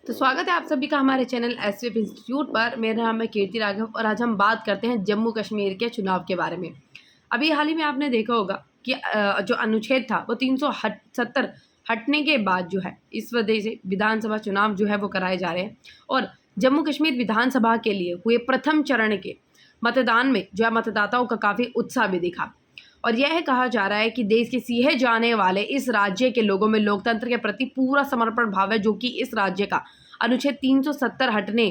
तो स्वागत है आप सभी का हमारे चैनल एसवीएफ इंस्टीट्यूट पर। मेरा नाम है कीर्ति राघव और आज हम बात करते हैं जम्मू कश्मीर के चुनाव के बारे में। अभी हाल ही में आपने देखा होगा कि जो अनुच्छेद था वो 370 हटने के बाद जो है इस वजह से विधानसभा चुनाव जो है वो कराए जा रहे हैं। और जम्मू कश्मीर विधानसभा के लिए हुए प्रथम चरण के मतदान में जो है मतदाताओं का काफ़ी उत्साह भी दिखा। और यह कहा जा रहा है कि देश के सीहे जाने वाले इस राज्य के लोगों में लोकतंत्र के प्रति पूरा समर्पण भाव है, जो कि इस राज्य का अनुच्छेद 370 हटने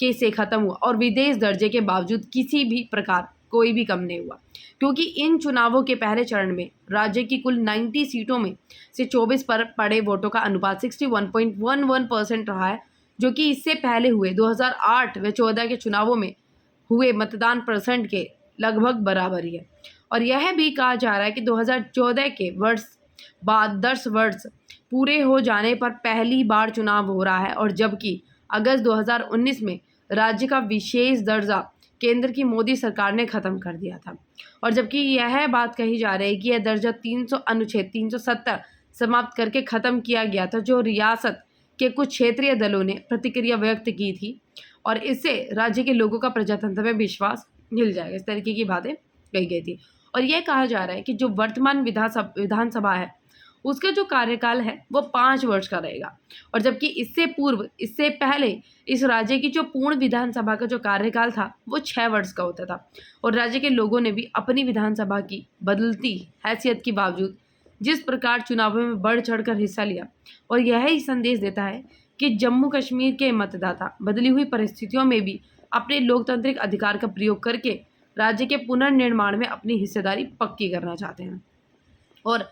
के से खत्म हुआ और विदेश दर्जे के बावजूद किसी भी प्रकार कोई भी कम नहीं हुआ, क्योंकि इन चुनावों के पहले चरण में राज्य की कुल 90 सीटों में से 24 पर पड़े वोटों का अनुपात 61.11% रहा है, जो कि इससे पहले हुए 2008 व 14 के चुनावों में हुए मतदान परसेंट के लगभग बराबर ही है। और यह भी कहा जा रहा है कि 2014 के वर्ष बाद 10 वर्ष पूरे हो जाने पर पहली बार चुनाव हो रहा है, और जबकि अगस्त 2019 में राज्य का विशेष दर्जा केंद्र की मोदी सरकार ने ख़त्म कर दिया था। और जबकि यह बात कही जा रही है कि यह दर्जा अनुच्छेद 370 समाप्त करके ख़त्म किया गया था, जो रियासत के कुछ क्षेत्रीय दलों ने प्रतिक्रिया व्यक्त की थी, और इससे राज्य के लोगों का प्रजातंत्र में विश्वास हिल जाएगा, इस तरीके की बातें कही गई थी। और यह कहा जा रहा है कि जो वर्तमान विधानसभा है उसका जो कार्यकाल है वो 5 वर्ष का रहेगा, और जबकि इससे पहले इस राज्य की जो पूर्ण विधानसभा का जो कार्यकाल था वो 6 वर्ष का होता था। और राज्य के लोगों ने भी अपनी विधानसभा की बदलती हैसियत के बावजूद जिस प्रकार चुनावों में बढ़ चढ़कर हिस्सा लिया, और यह ही संदेश देता है कि जम्मू कश्मीर के मतदाता बदली हुई परिस्थितियों में भी अपने लोकतांत्रिक अधिकार का प्रयोग करके राज्य के पुनर्निर्माण में अपनी हिस्सेदारी पक्की करना चाहते हैं। और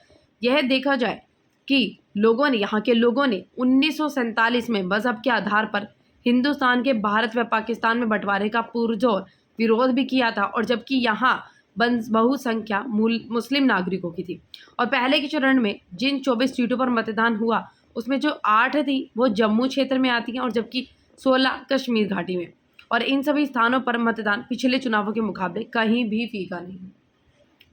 यह देखा जाए कि यहाँ के लोगों ने 1947 में मजहब के आधार पर हिंदुस्तान के भारत व पाकिस्तान में बंटवारे का पुरजोर विरोध भी किया था, और जबकि यहाँ बहुसंख्या मुस्लिम नागरिकों की थी। और पहले के चरण में जिन 24 सीटों पर मतदान हुआ उसमें जो 8 थी वो जम्मू क्षेत्र में आती हैं, और जबकि 16 कश्मीर घाटी में। और इन सभी स्थानों पर मतदान पिछले चुनावों के मुकाबले कहीं भी फीका नहीं है।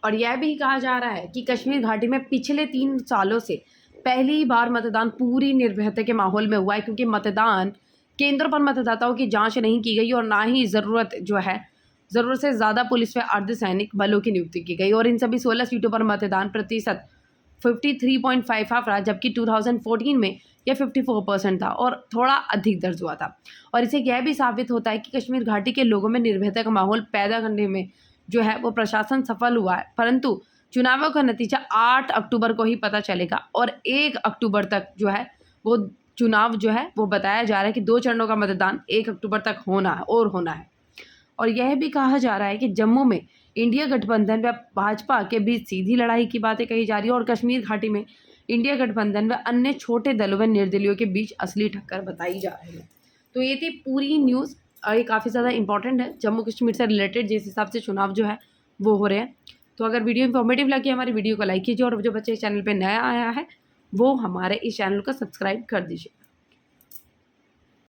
और यह भी कहा जा रहा है कि कश्मीर घाटी में पिछले 3 सालों से पहली बार मतदान पूरी निर्भयता के माहौल में हुआ है, क्योंकि मतदान केंद्रों पर मतदाताओं की जांच नहीं की गई और ना ही ज़रूरत से ज़्यादा पुलिस व अर्धसैनिक बलों की नियुक्ति की गई। और इन सभी 16 सीटों पर मतदान प्रतिशत 53.55 रहा, जबकि 2014 में यह 54% था और थोड़ा अधिक दर्ज हुआ था। और इससे यह भी साबित होता है कि कश्मीर घाटी के लोगों में निर्भयता का माहौल पैदा करने में जो है वो प्रशासन सफल हुआ है। परंतु चुनावों का नतीजा 8 अक्टूबर को ही पता चलेगा, और 1 अक्टूबर तक जो है वो चुनाव जो है वो बताया जा रहा है कि 2 चरणों का मतदान 1 अक्टूबर तक होना है। और यह भी कहा जा रहा है कि जम्मू में इंडिया गठबंधन व भाजपा के बीच सीधी लड़ाई की बातें कही जा रही है, और कश्मीर घाटी में इंडिया गठबंधन व अन्य छोटे दलों व निर्दलियों के बीच असली टक्कर बताई जा रही है। तो ये थी पूरी न्यूज़, और ये काफ़ी ज़्यादा इंपॉर्टेंट है जम्मू कश्मीर से रिलेटेड, जिस हिसाब से चुनाव जो है वो हो रहे हैं। तो अगर वीडियो इन्फॉर्मेटिव लगी हमारी वीडियो को लाइक कीजिए, और जो बच्चे इस चैनल पर नया आया है वो हमारे इस चैनल को सब्सक्राइब कर दीजिए।